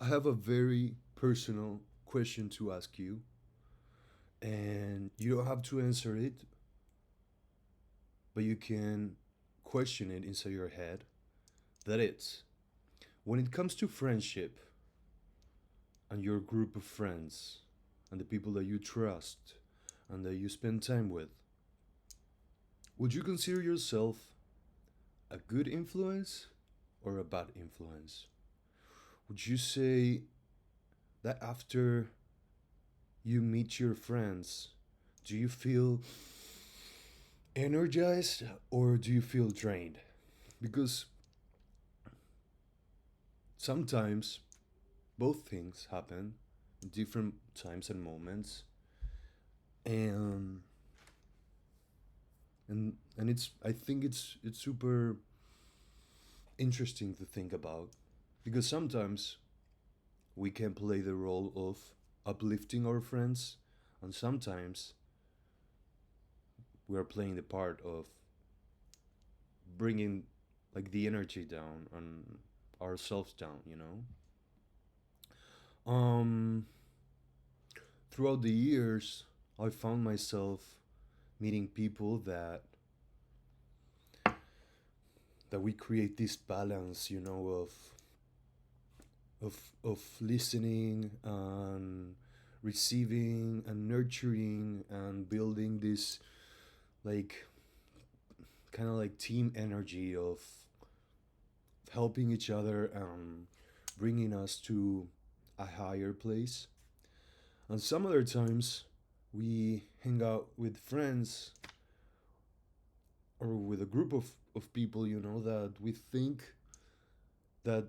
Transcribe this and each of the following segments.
I have a very personal question to ask you, and you don't have to answer it, but you can question it inside your head. That it's when it comes to friendship and your group of friends and the people that you trust and that you spend time with, would you consider yourself a good influence or a bad influence? Would you say that after you meet your friends, do you feel energized or do you feel drained? Because sometimes both things happen in different times and moments, and and it's I think it's super interesting to think about because sometimes we can play the role of uplifting our friends, and sometimes we are playing the part of bringing like the energy down and ourselves down, you know. um Throughout the years I found myself meeting people that we create this balance, you know, of listening and receiving and nurturing and building this like kind of like team energy of helping each other and bringing us to a higher place. And some other times we hang out with friends or with a group of people, you know, that we think that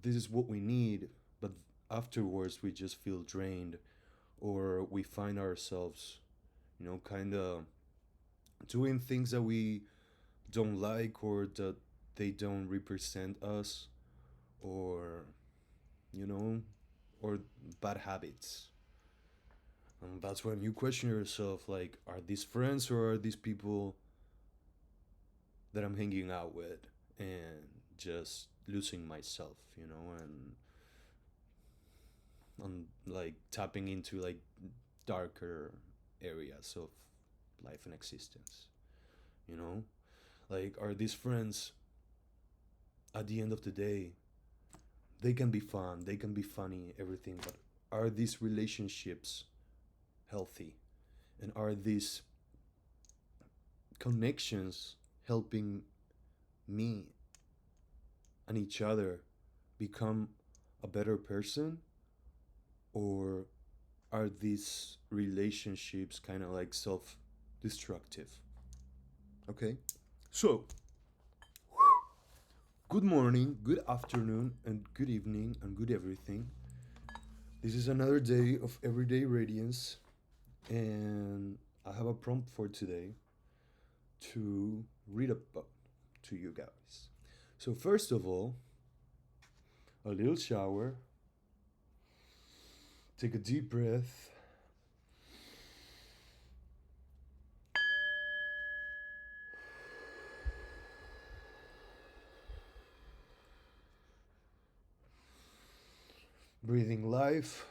this is what we need, but afterwards we just feel drained or we find ourselves, you know, kind of doing things that we don't like or that they don't represent us, or you know, or bad habits. And that's when you question yourself, like, are these friends or are these people that I'm hanging out with and just losing myself, you know, and like tapping into like darker areas of life and existence, you know? Like, are these friends at the end of the day, they can be fun, they can be funny, everything, but are these relationships healthy? And are these connections helping me and each other become a better person? Or are these relationships kind of like self destructive? Okay, so good morning, good afternoon, and good evening, and good everything. This is another day of Everyday Radiance, and I have a prompt for today to read about to you guys. So, first of all, a little shower, take a deep breath, breathing life,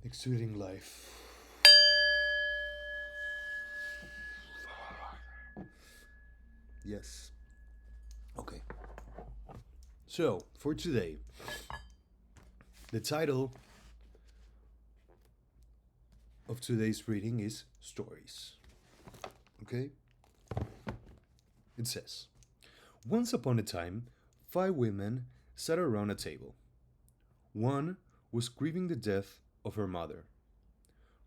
exuding life. Yes. Okay. So, for today, the title of today's reading is Stories. Okay? It says, once upon a time, five women sat around a table. One was grieving the death of her mother.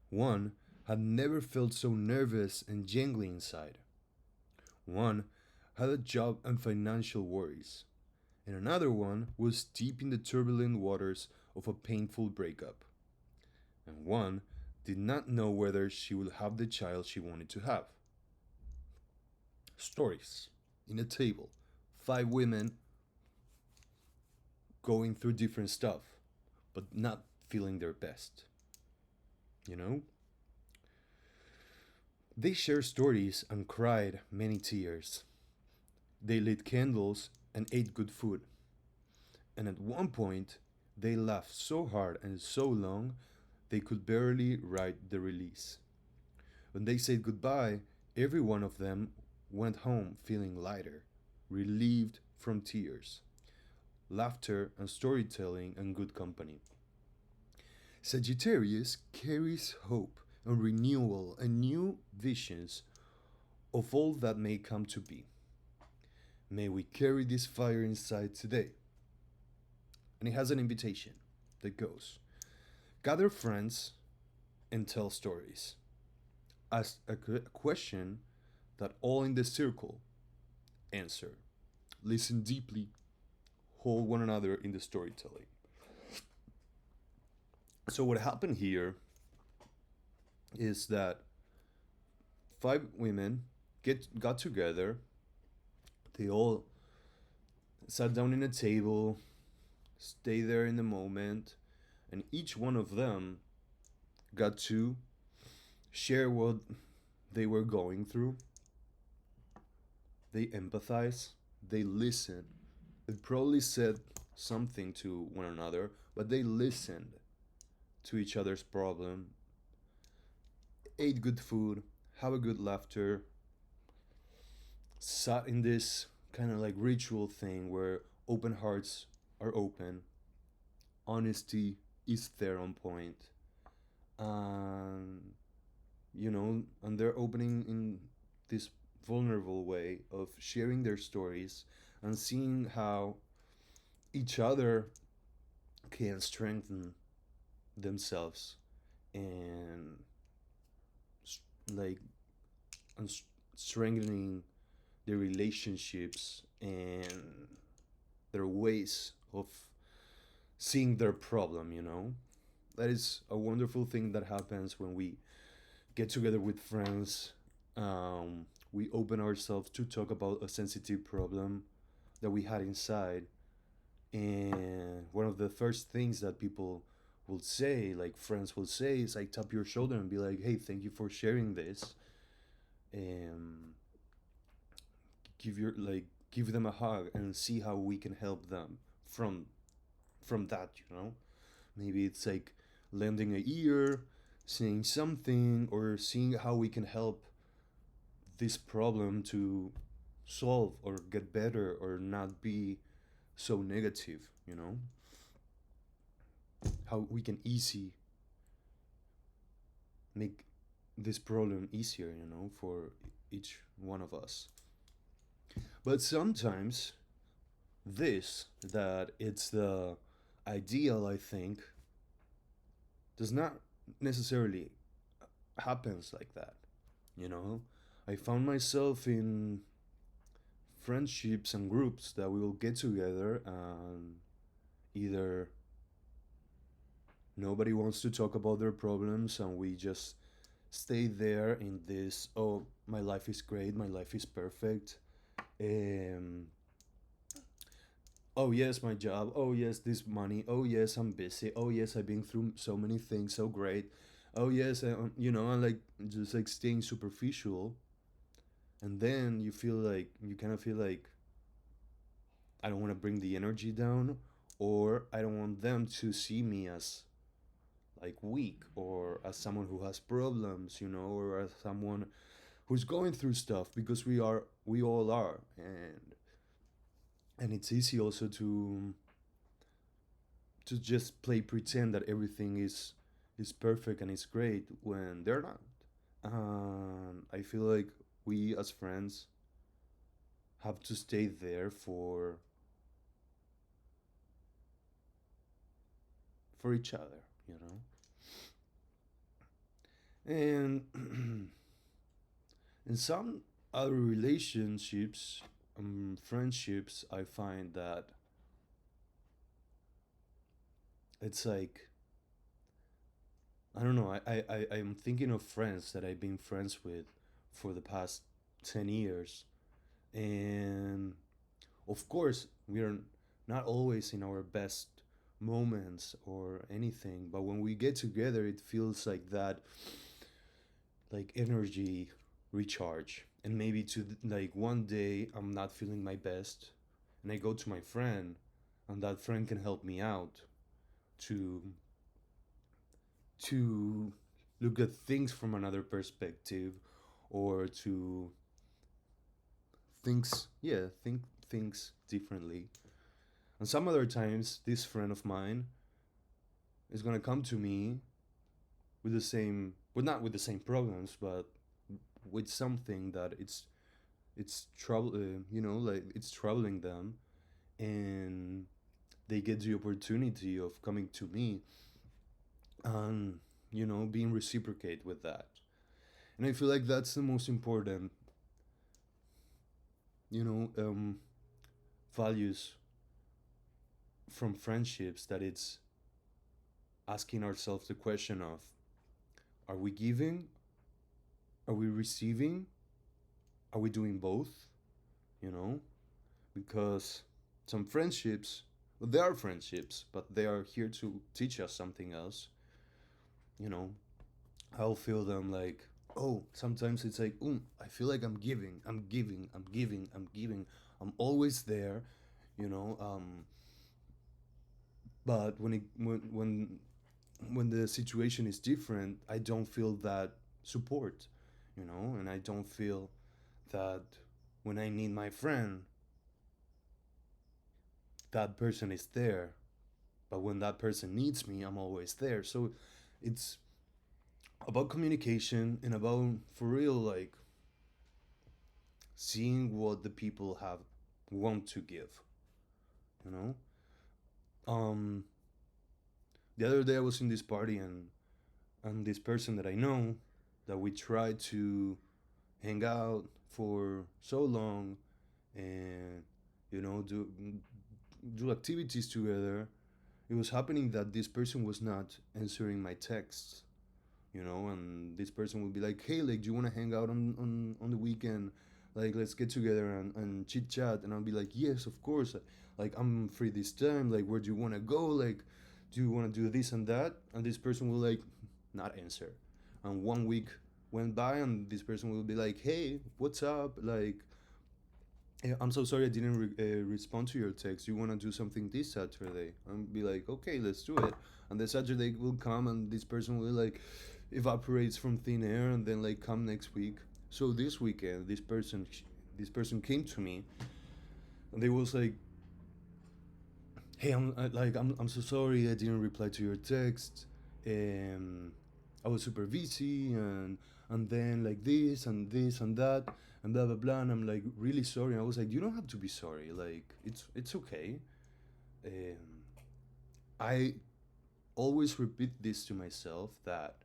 One had never felt so nervous and jangly inside. One had a job and financial worries. And another one was deep in the turbulent waters of a painful breakup. And one did not know whether she would have the child she wanted to have. Stories in a table. Five women going through different stuff, but not feeling their best. You know? They shared stories and cried many tears. They lit candles and ate good food. And at one point, they laughed so hard and so long they could barely write the release. When they said goodbye, every one of them went home feeling lighter, relieved from tears, laughter, and storytelling and good company. Sagittarius carries hope and renewal and new visions of all that may come to be. May we carry this fire inside today. And it has an invitation that goes: gather friends and tell stories. Ask a question that all in the circle answer. Listen deeply, hold one another in the storytelling. So, what happened here is that five women got together. They all sat down in a table, stay there in the moment, and each one of them got to share what they were going through. They empathize, they listen. They probably said something to one another, but they listened to each other's problem, ate good food, have a good laughter, sat in this kind of like ritual thing where open hearts are open, honesty is there on point, and and they're opening in this vulnerable way of sharing their stories and seeing how each other can strengthen themselves and like and strengthening their relationships and their ways of seeing their problem. That is a wonderful thing that happens when we get together with friends. We open ourselves to talk about a sensitive problem that we had inside. And one of the first things that people will say, like friends will say, is like tap your shoulder and be like, hey, thank you for sharing this. And give them a hug and see how we can help them from that. Maybe it's like lending a ear, saying something, or seeing how we can help this problem to solve or get better or not be so negative. How we can easy make this problem easier for each one of us. But sometimes this, that it's the ideal, I think, does not necessarily happens like that. I found myself in friendships and groups that we will get together and either nobody wants to talk about their problems and we just stay there in this, oh, my life is great, my life is perfect. um oh yes, my job, oh yes, this money, oh yes, I'm busy, oh yes, I've been through so many things, so great, oh yes, and like just like staying superficial. And then you kind of feel like I don't want to bring the energy down, or I don't want them to see me as like weak or as someone who has problems, or as someone who's going through stuff, because we all are. And it's easy also to just play pretend that everything is perfect and is great when they're not. I feel like we as friends have to stay there for each other. And in some other relationships, friendships, I find that it's like, I don't know. I'm thinking of friends that I've been friends with for the past 10 years, and of course we are not always in our best moments or anything. But when we get together, it feels like that, like energy. recharge. And maybe like one day I'm not feeling my best and I go to my friend, and that friend can help me out to to look at things from another perspective, or to think things differently. And some other times this friend of mine is going to come to me with the same, well, not with the same problems, but with something that it's trouble, like it's troubling them, and they get the opportunity of coming to me and being reciprocate with that. And I feel like that's the most important, you know um values from friendships, that it's asking ourselves the question of, are we giving, are we receiving, are we doing both, you know because some friendships, well, they are friendships, but they are here to teach us something else. you know I'll feel them like, oh, sometimes it's like, I feel like I'm giving, I'm giving, I'm always there, you know but when the situation is different, I don't feel that support, and I don't feel that when I need my friend, that person is there. But when that person needs me, I'm always there. So it's about communication, and about, for real, like, seeing what the people have want to give, you know? Um the other day I was in this party, and this person that I know, that we tried to hang out for so long, and do activities together. It was happening that this person was not answering my texts, and this person would be like, hey, like, do you want to hang out on the weekend, like, let's get together and chit chat. And I'll be like, yes, of course, like, I'm free this time, like, where do you want to go, like, do you want to do this and that? And this person will, like, not answer. And 1 week went by, and this person will be like, hey, what's up, like, I'm so sorry I didn't respond to your text. You want to do something this Saturday? And be like, okay, let's do it. And the Saturday will come, and this person will, like, evaporates from thin air, and then, like, come next week. So this weekend, this person came to me, and they was like, hey, I'm so sorry I didn't reply to your text. Um, I was super busy, and then, like, this and this and that, and blah blah blah. And I'm like, really sorry. And I was like, you don't have to be sorry. Like, it's okay. Um, I always repeat this to myself, that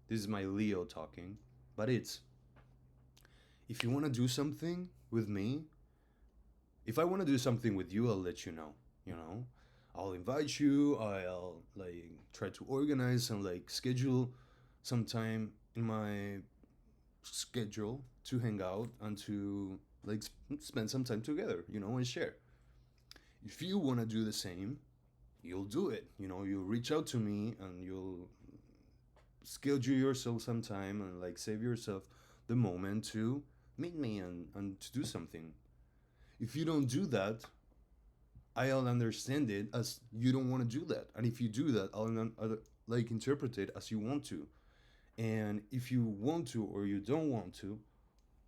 this is my Leo talking, but it's, if you want to do something with me, if I want to do something with you, I'll let you know. You know, I'll invite you. I'll, like, try to organize and, like, schedule some time in my schedule to hang out and to, like, spend some time together. And share. If you want to do the same, you'll do it. You'll reach out to me, and you'll schedule yourself some time, and, like, save yourself the moment to meet me, and to do something. If you don't do that, I'll understand it as you don't want to do that. And if you do that, I'll like, interpret it as you want to. And if you want to or you don't want to,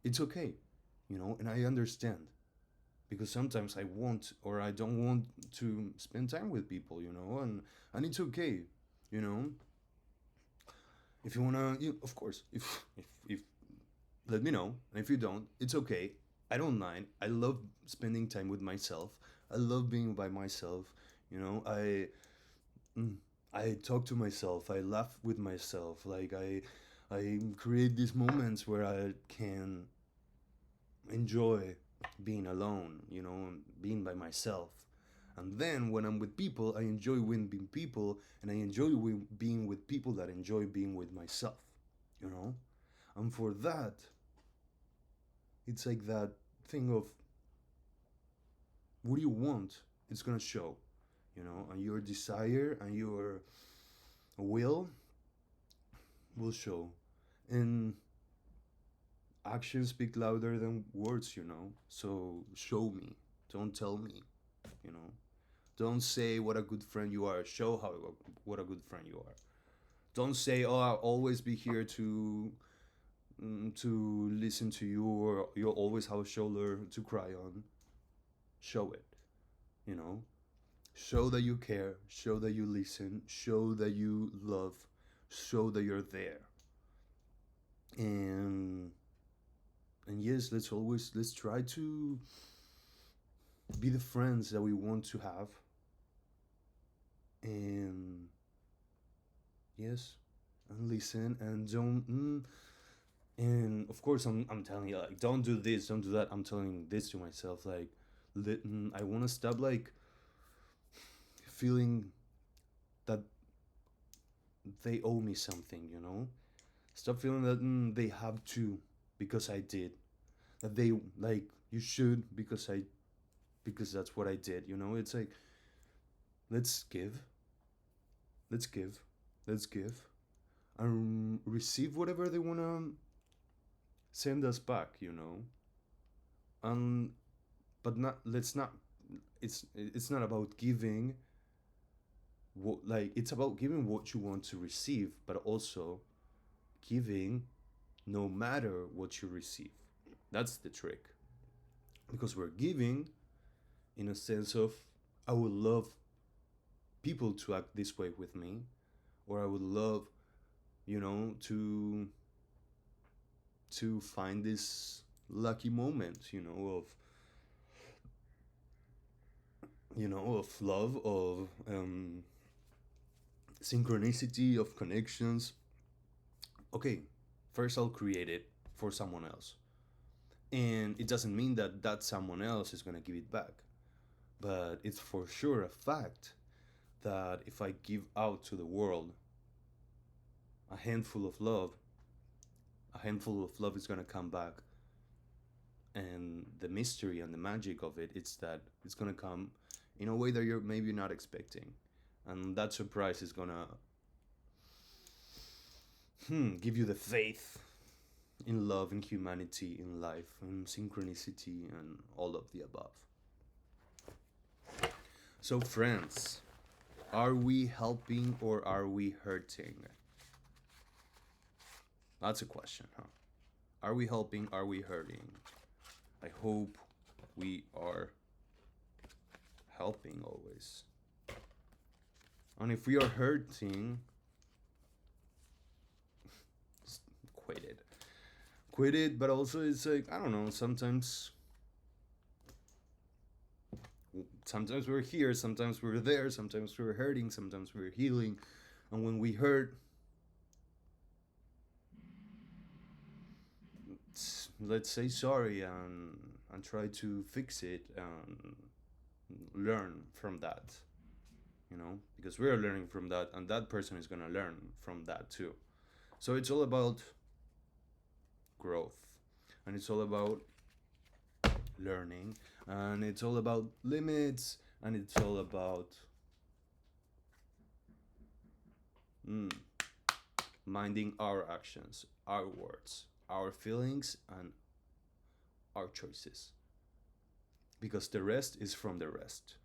it's okay, and I understand, because sometimes I want or I don't want to spend time with people, and it's okay, you know. If you wanna, of course, if let me know. And if you don't, it's okay. I don't mind. I love spending time with myself. I love being by myself. You know, I mm, I talk to myself. I laugh with myself. Like, I create these moments where I can enjoy being alone. Being by myself. And then when I'm with people, I enjoy being people, and I enjoy being with people that enjoy being with myself. You know, and for that, it's like that thing of, what do you want? It's gonna show, and your desire and your will show. And actions speak louder than words, you know? So show me, don't tell me, you know? Don't say what a good friend you are, show how what a good friend you are. Don't say, oh, I'll always be here to listen to you, or you'll always have a shoulder to cry on. Show it, you know? Show that you care, show that you listen, show that you love, show that you're there. And yes, let's try to be the friends that we want to have. And yes, and listen, and don't and of course I'm telling you, like, don't do this, don't do that. I'm telling this to myself, like, I want to stop, like, feeling that they owe me something, you know? Stop feeling that they have to because I did. That they, like, you should because that's what I did, you know? It's like, let's give. Let's give. Let's give. And receive whatever they want to send us back, you know? And but not let's not it's not about giving what, like, it's about giving what you want to receive, but also giving no matter what you receive. That's the trick. Because we're giving in a sense of, I would love people to act this way with me, or I would love, you know, to find this lucky moment, of love, of synchronicity, of connections. Okay, first I'll create it for someone else, and it doesn't mean that that someone else is going to give it back, but it's for sure a fact that if I give out to the world a handful of love, a handful of love is going to come back. And the mystery and the magic of it is that it's going to come in a way that you're maybe not expecting, and that surprise is going to give you the faith in love, in humanity, in life, in synchronicity, and all of the above. So, friends, are we helping or are we hurting? That's a question, huh? Are we helping? Are we hurting? I hope we are helping always. And if we are hurting, quit it. Quit it, but also it's like, I don't know, sometimes we're here, sometimes we're there, sometimes we're hurting, sometimes we're healing. And when we hurt, let's say sorry and try to fix it and learn from that, because we're learning from that, and that person is going to learn from that too. So it's all about growth, and it's all about learning, and it's all about limits, and it's all about minding our actions, our words, our feelings, and our choices, because the rest is from the rest.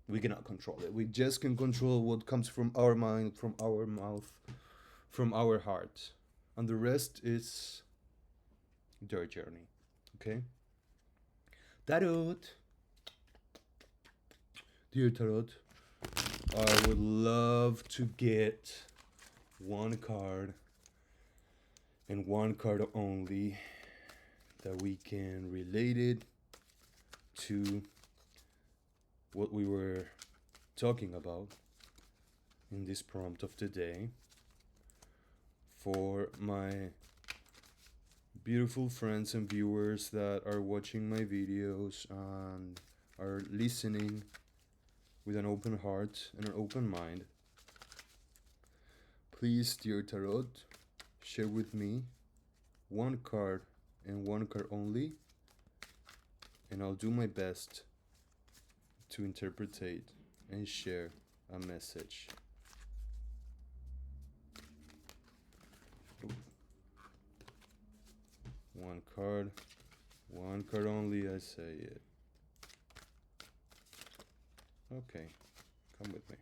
We cannot control it. We just can control what comes from our mind, from our mouth, from our heart, and the rest is their journey. Okay? Tarot. Dear Tarot, I would love to get one card, and one card only, that we can relate it to what we were talking about in this prompt of today, for my beautiful friends and viewers that are watching my videos and are listening with an open heart and an open mind. Please, dear Tarot, share with me one card and one card only, and I'll do my best to interpretate and share a message. card. One card only, I say it. Okay, come with me.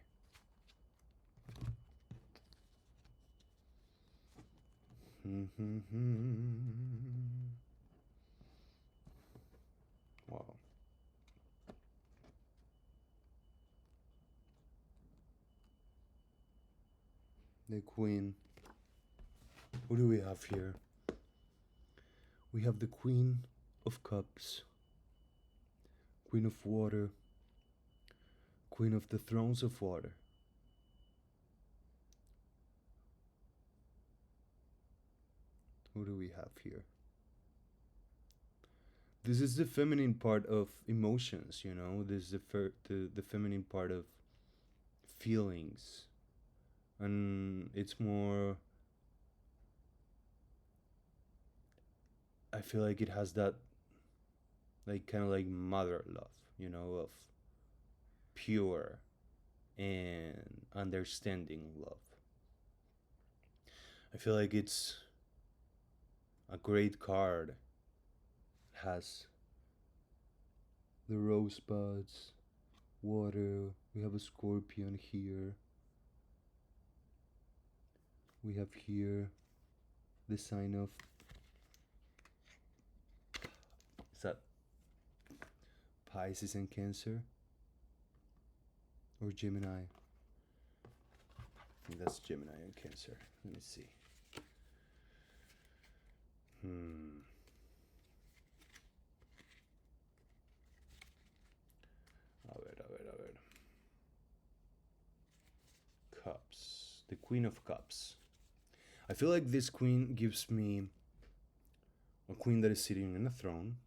Wow. The Queen. What do we have here? We have the Queen of Cups, Queen of Water, Queen of the Thrones of Water. Who do we have here? This is the feminine part of emotions, you know? This is the feminine part of feelings. And it's more. I feel like it has that, like, kind of like mother love, you know, of pure and understanding love. I feel like it's a great card. It has the rosebuds, water. We have a scorpion here. We have here the sign of. Is that Pisces and Cancer? Or Gemini? I think that's Gemini and Cancer. Let me see. A ver. Cups. The Queen of Cups. I feel like this queen gives me a queen that is sitting in a throne,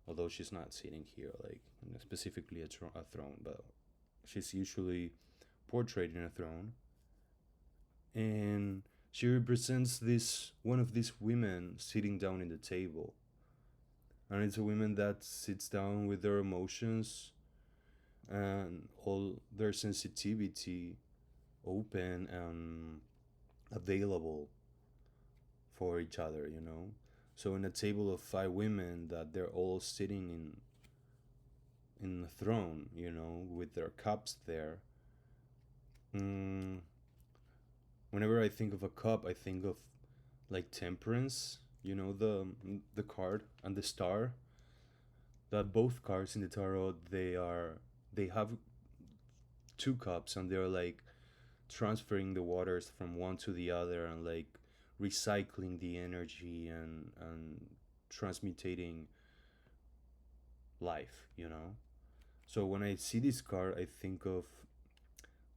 although she's not sitting here, like specifically a throne, but she's usually portrayed in a throne, and she represents this one of these women sitting down in the table, and it's a woman that sits down with their emotions and all their sensitivity open and available for each other, you know. So in a table of five women that they're all sitting in the throne, you know, with their cups there. Whenever I think of a cup, I think of like temperance, you know, the card and the star. That both cards in the tarot, they have two cups and they're like transferring the waters from one to the other and like recycling the energy and transmutating life, you know. So when I see this card, I think of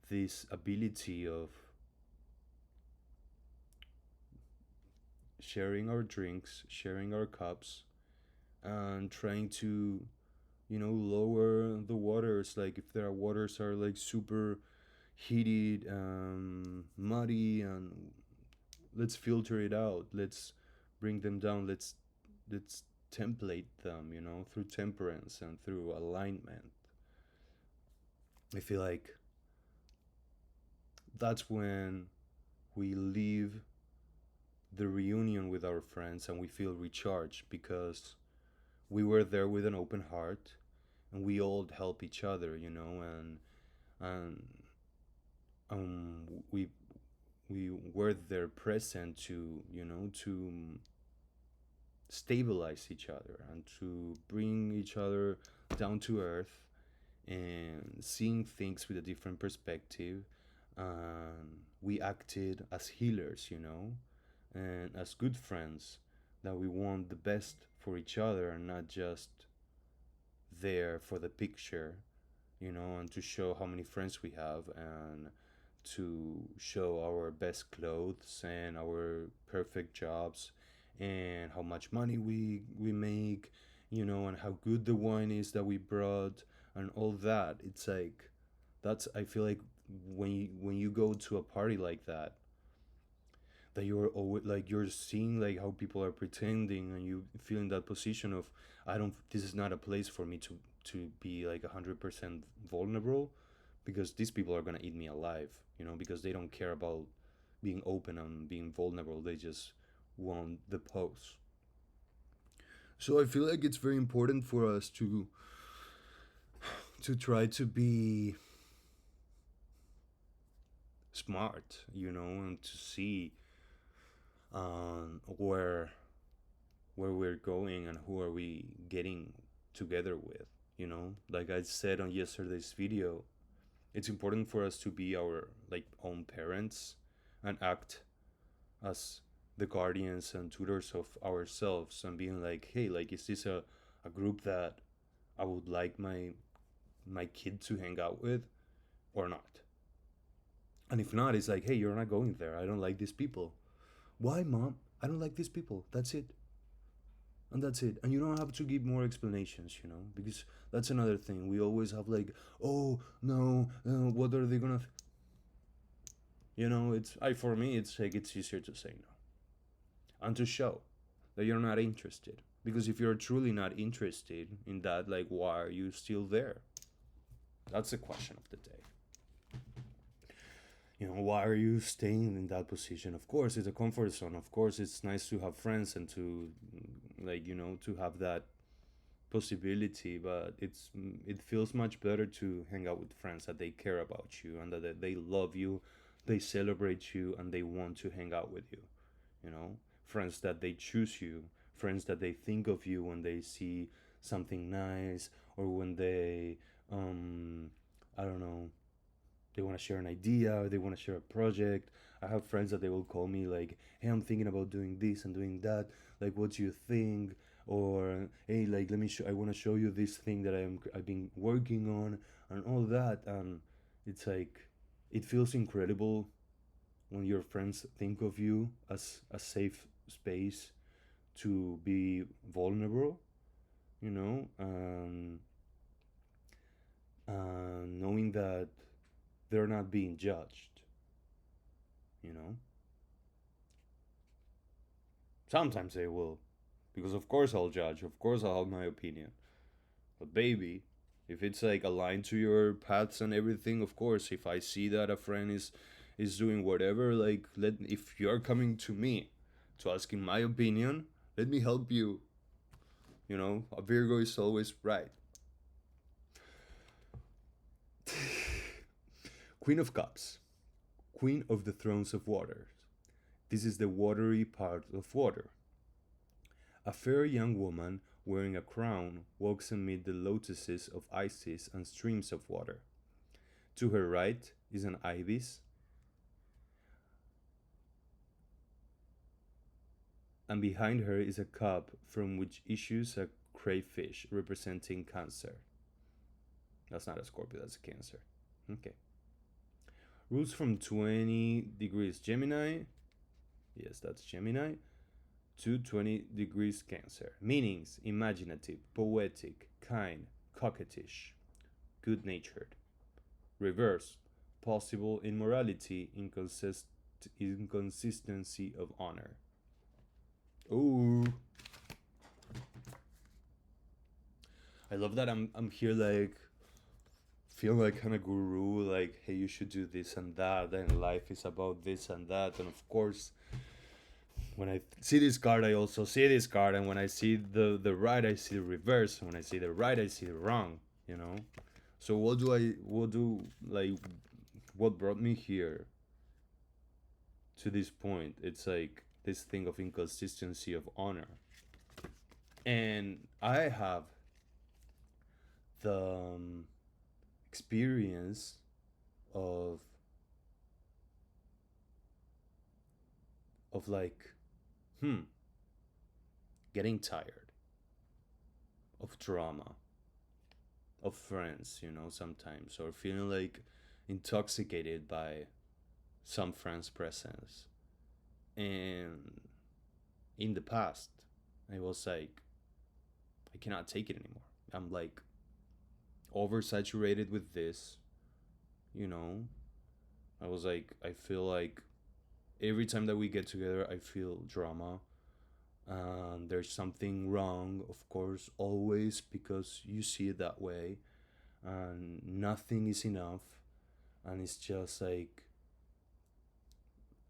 this ability of sharing our drinks, sharing our cups, and trying to, you know, lower the waters. Like if their waters are like super heated, muddy, and let's filter it out. Let's bring them down. Let's template them, you know, through temperance and through alignment. I feel like that's when we leave the reunion with our friends and we feel recharged because we were there with an open heart and we all help each other, you know, and we were there present to, you know, to stabilize each other and to bring each other down to earth and seeing things with a different perspective. We acted as healers, you know, and as good friends, that we want the best for each other and not just there for the picture, you know, and to show how many friends we have and to show our best clothes and our perfect jobs and how much money we make, you know, and how good the wine is that we brought and all that. It's like that's I feel like when you go to a party like that, that you're always like you're seeing like how people are pretending and you feel in that position of I don't this is not a place for me to be like 100% vulnerable because these people are gonna eat me alive, you know, because they don't care about being open and being vulnerable. They just want the pose. So I feel like it's very important for us to try to be smart, and to see where we're going and who are we getting together with. Like I said on yesterday's video, it's important for us to be our like own parents and act as the guardians and tutors of ourselves, and being like, hey, like, is this a group that I would like my kid to hang out with or not? And if not, it's like, hey, you're not going there. I don't like these people. Why, mom? I don't like these people. That's it. And that's it. And you don't have to give more explanations, because that's another thing. We always have like, oh no, what are they gonna? It's I for me, it's like it's easier to say no and to show that you're not interested. Because if you're truly not interested in that, like, why are you still there? That's the question of the day. Why are you staying in that position? Of course it's a comfort zone. Of course it's nice to have friends and to, like, to have that possibility, but it feels much better to hang out with friends that they care about you and that they love you, they celebrate you, and they want to hang out with you. Friends that they choose you, friends that they think of you when they see something nice, or when they I don't know, they want to share an idea, or they want to share a project. I have friends that they will call me like, hey, I'm thinking about doing this and doing that, like, what do you think? Or, hey, like, let me show I want to show you this thing that I've been working on, and all that. And it's like, it feels incredible when your friends think of you as a safe space to be vulnerable, you know um, knowing that they're not being judged. you know Sometimes they will, because of course I'll judge, of course I'll have my opinion. But baby, if it's like aligned to your paths and everything, of course, if I see that a friend is doing whatever, like, if you're coming to me to asking my opinion, let me help you. A Virgo is always right. Queen of Cups, Queen of the Thrones of Waters. This is the watery part of water. A fair young woman wearing a crown walks amid the lotuses of Isis and streams of water. To her right is an ibis, and behind her is a cup from which issues a crayfish representing Cancer. That's not a Scorpio, that's a Cancer. Okay. Rules from 20 degrees Gemini. Yes, that's Gemini. To 20 degrees Cancer. Meanings: imaginative, poetic, kind, coquettish, good natured. Reverse: possible immorality, inconsistency of honor. Ooh. I love that I'm here, like, feel like kind of guru, like, hey, you should do this and that, and life is about this and that. And of course, when I see this card, I also see this card, and when I see the right, I see the reverse. When I see the right, I see the wrong. So what brought me here to this point? It's like this thing of inconsistency of honor, and I have the experience of like, getting tired of drama, of friends, sometimes, or feeling like intoxicated by some friends' presence. And in the past, I was like, I cannot take it anymore. I'm like oversaturated with this, you know. I was like, I feel like every time that we get together, I feel drama. And there's something wrong, of course, always, because you see it that way. And nothing is enough. And it's just like,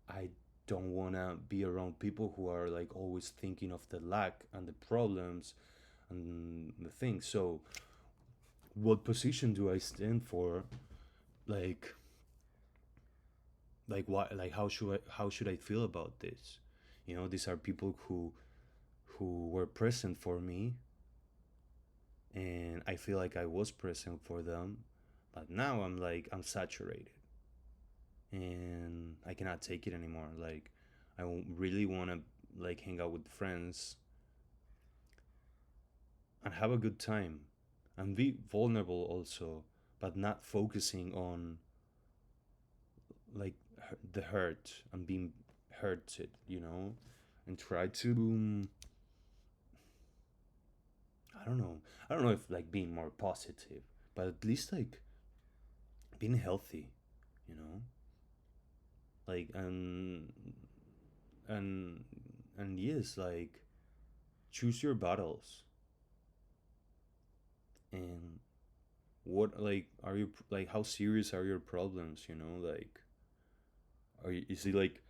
I don't want to be around people who are like always thinking of the lack and the problems and the things. So what position do I stand for? Like what, like how should I feel about this? You know, these are people who were present for me, and I feel like I was present for them, but now I'm like I'm saturated and I cannot take it anymore. Like really want to like hang out with friends and have a good time and be vulnerable also, but not focusing on like the hurt and being hurted, you know, and try to I don't know. I don't know if like being more positive, but at least like being healthy, you know? Like and and yes, like choose your battles. And what like are you like how serious are your problems, you know? Like is it like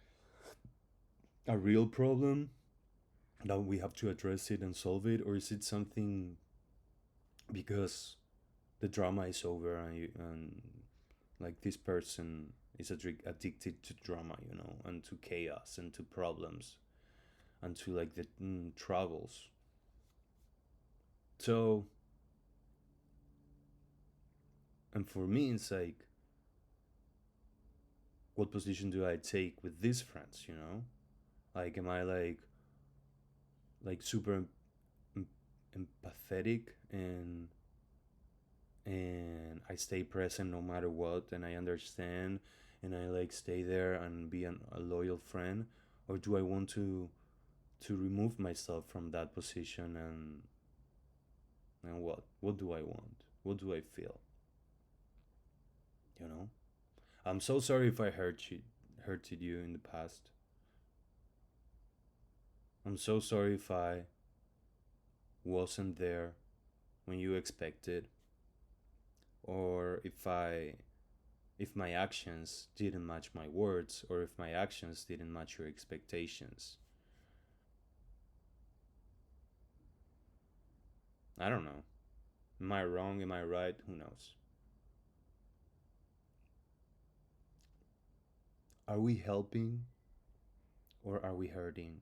a real problem that we have to address it and solve it, or is it something because the drama is over and like this person is addicted to drama, you know, and to chaos and to problems and to like the troubles. So, and for me, it's like, what position do I take with these friends, you know? Like, am I like super em- empathetic and I stay present no matter what, and I understand, and I like stay there and be a loyal friend, or do I want to remove myself from that position and what do I want? What do I feel? You know? I'm so sorry if I hurted you in the past. I'm so sorry if I wasn't there when you expected, or if my actions didn't match my words, or if my actions didn't match your expectations. I don't know. Am I wrong? Am I right? Who knows? Are we helping or are we hurting?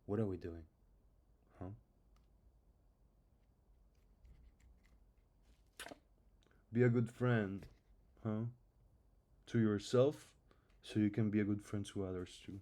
What are we doing? Huh? Be a good friend, huh? To yourself, so you can be a good friend to others too.